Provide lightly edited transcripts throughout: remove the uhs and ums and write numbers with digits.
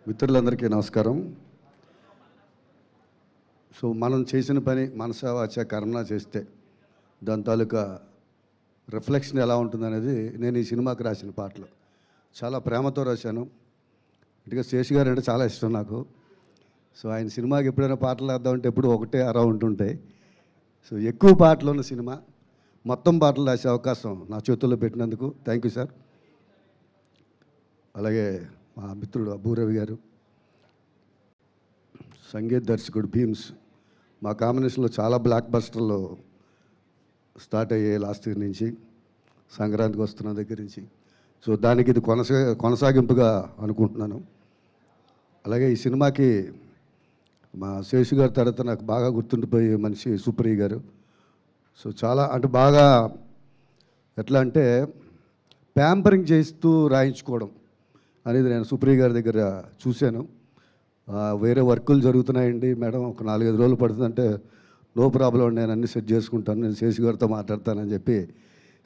మిత్రులందరికీ నమస్కారం. సో మనం చేసిన పని మనసా వాచా కర్మన చేస్తే దాని తాలూకా రిఫ్లెక్షన్ ఎలా ఉంటుందనేది నేను ఈ సినిమాకి రాసిన పాటలు చాలా ప్రేమతో రాశాను. ఇటుగా శేష్ గారు అంటే చాలా ఇష్టం నాకు. సో ఆయన సినిమాకి ఎప్పుడైనా పాటలు రాద్దామంటే ఎప్పుడు ఒకటే అరా ఉంటుంటాయి. సో ఎక్కువ పాటలు ఉన్న సినిమా మొత్తం పాటలు రాసే అవకాశం నా చేతుల్లో పెట్టినందుకు థ్యాంక్ యూ సార్. అలాగే మా మిత్రుడు అబ్బూరవి గారు, సంగీత దర్శకుడు భీమ్స్, మా కాంబినేషన్లో చాలా బ్లాక్ బస్టర్లు స్టార్ట్ అయ్యాయి లాస్ట్ ఇయర్ నుంచి, సంక్రాంతికి వస్తున్న దగ్గర నుంచి. సో దానికి ఇది కొనసాగింపుగా అనుకుంటున్నాను. అలాగే ఈ సినిమాకి మా శేషు గారి తర్వాత నాకు బాగా గుర్తుండిపోయే మనిషి సుప్రియ గారు. సో చాలా అంటే బాగా ఎట్లా అంటే ప్యాంపరింగ్ చేస్తూ రాయించుకోవడం అనేది నేను సుప్రియ గారి దగ్గర చూశాను. వేరే వర్కులు జరుగుతున్నాయండి మేడం, ఒక 4-5 రోజులు పడుతుందంటే నో ప్రాబ్లం, నేను అన్ని సెట్ చేసుకుంటాను, నేను శేషు గారితో మాట్లాడతానని చెప్పి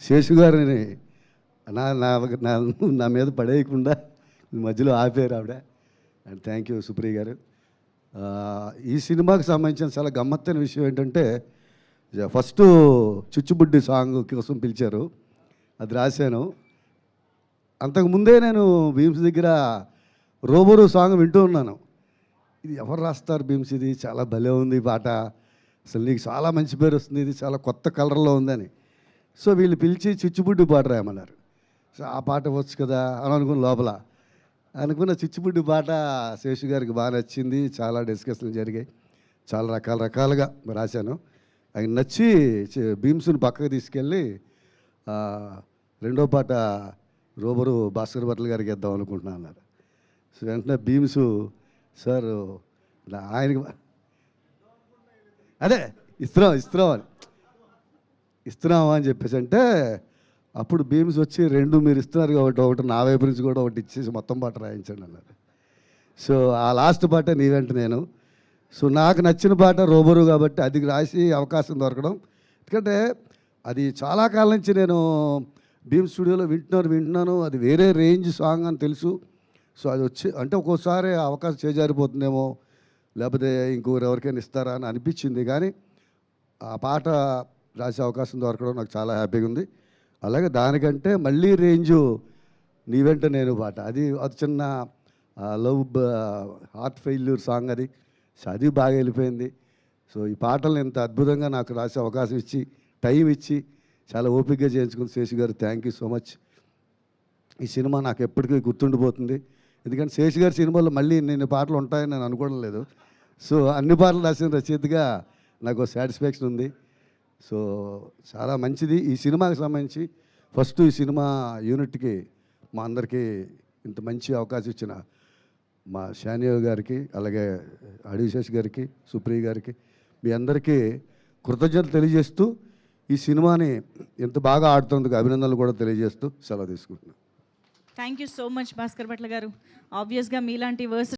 శేషు గారిని నా మీద పడేయకుండా మధ్యలో ఆపారు ఆవిడ. అండ్ థ్యాంక్ యూ సుప్రియ గారు. ఈ సినిమాకి సంబంధించిన చాలా గమ్మత్తైన విషయం ఏంటంటే ఫస్ట్ చిచ్చుబుడ్డి సాంగ్ కోసం పిలిచారు, అది రాశాను. అంతకుముందే నేను భీమ్స్ దగ్గర రోబోరు సాంగ్ వింటూ ఉన్నాను. ఇది ఎవరు రాస్తారు భీమ్స్, ఇది చాలా భలే ఉంది పాట, అసలు నీకు చాలా మంచి పేరు వస్తుంది, ఇది చాలా కొత్త కలర్లో ఉందని. సో వీళ్ళు పిలిచి చిచ్చుబుడ్డి పాట రాయమన్నారు. సో ఆ పాట వచ్చు కదా అని అనుకున్న చిచ్చుబుడ్డి పాట శేషు గారికి బాగా నచ్చింది. చాలా డిస్కషన్లు జరిగాయి, చాలా రకాలుగా రాశాను. ఆయన నచ్చి భీమ్స్ని పక్కకు తీసుకెళ్ళి రెండో పాట రోబరు భాస్కర్ భట్ల గారికి ఇద్దాం అనుకుంటున్నాను అన్నారు. సో వెంటనే భీమ్స్ సార్ ఆయనకి అదే ఇస్తున్నామా అని చెప్పేసి అంటే అప్పుడు భీమ్స్ వచ్చి రెండు మీరు ఇస్తున్నారు కాబట్టి ఒకటి నా వైపు నుంచి కూడా ఒకటి ఇచ్చేసి మొత్తం పాట రాయించండి అన్నారు. సో ఆ లాస్ట్ పాట నీ వెంట నేను. సో నాకు నచ్చిన పాట రోబరు కాబట్టి అది రాసి అవకాశం దొరకడం, ఎందుకంటే అది చాలా కాలం నుంచి నేను భీమ్ స్టూడియోలో వింటున్నాను, అది వేరే రేంజ్ సాంగ్ అని తెలుసు. సో అది వచ్చి అంటే ఒక్కోసారి అవకాశం చేజారిపోతుందేమో, లేకపోతే ఎవరికైనా ఇస్తారా అని అనిపించింది. కానీ ఆ పాట రాసే అవకాశం దొరకడం నాకు చాలా హ్యాపీగా ఉంది. అలాగే దానికంటే మళ్ళీ రేంజు నీ వెంట నేను పాట, అది చిన్న లవ్ హార్ట్ ఫెయిల్యూర్ సాంగ్ అది. సో అది బాగా వెళ్ళిపోయింది. సో ఈ పాటలను ఇంత అద్భుతంగా నాకు రాసే అవకాశం ఇచ్చి టైం ఇచ్చి చాలా ఓపికగా చేయించుకుని శేషు గారు థ్యాంక్ యూ సో మచ్. ఈ సినిమా నాకు ఎప్పటికీ గుర్తుండిపోతుంది, ఎందుకంటే శేషు గారి సినిమాలో మళ్ళీ నేను పాటలు ఉంటాయని నేను అనుకోవడం లేదు. సో అన్ని పాటలు రాసిన రచయితగా నాకు సాటిస్ఫాక్షన్ ఉంది. సో చాలా మంచిది. ఈ సినిమాకి సంబంధించి ఫస్ట్ ఈ సినిమా యూనిట్కి మా అందరికీ ఇంత మంచి అవకాశం ఇచ్చిన మా శానియో గారికి, అలాగే అడిశేష్ గారికి, సుప్రియ గారికి, మీ అందరికీ కృతజ్ఞతలు తెలియజేస్తూ ఈ సినిమాని ఎంత బాగా ఆడుతున్నందుకు అభినందనలు కూడా తెలియజేస్తూ సెలవు తీసుకుంటున్నాను. Thank you so much Bhaskar Bhatla గారు. ఆబ్వియస్గా మీలాంటి వర్స్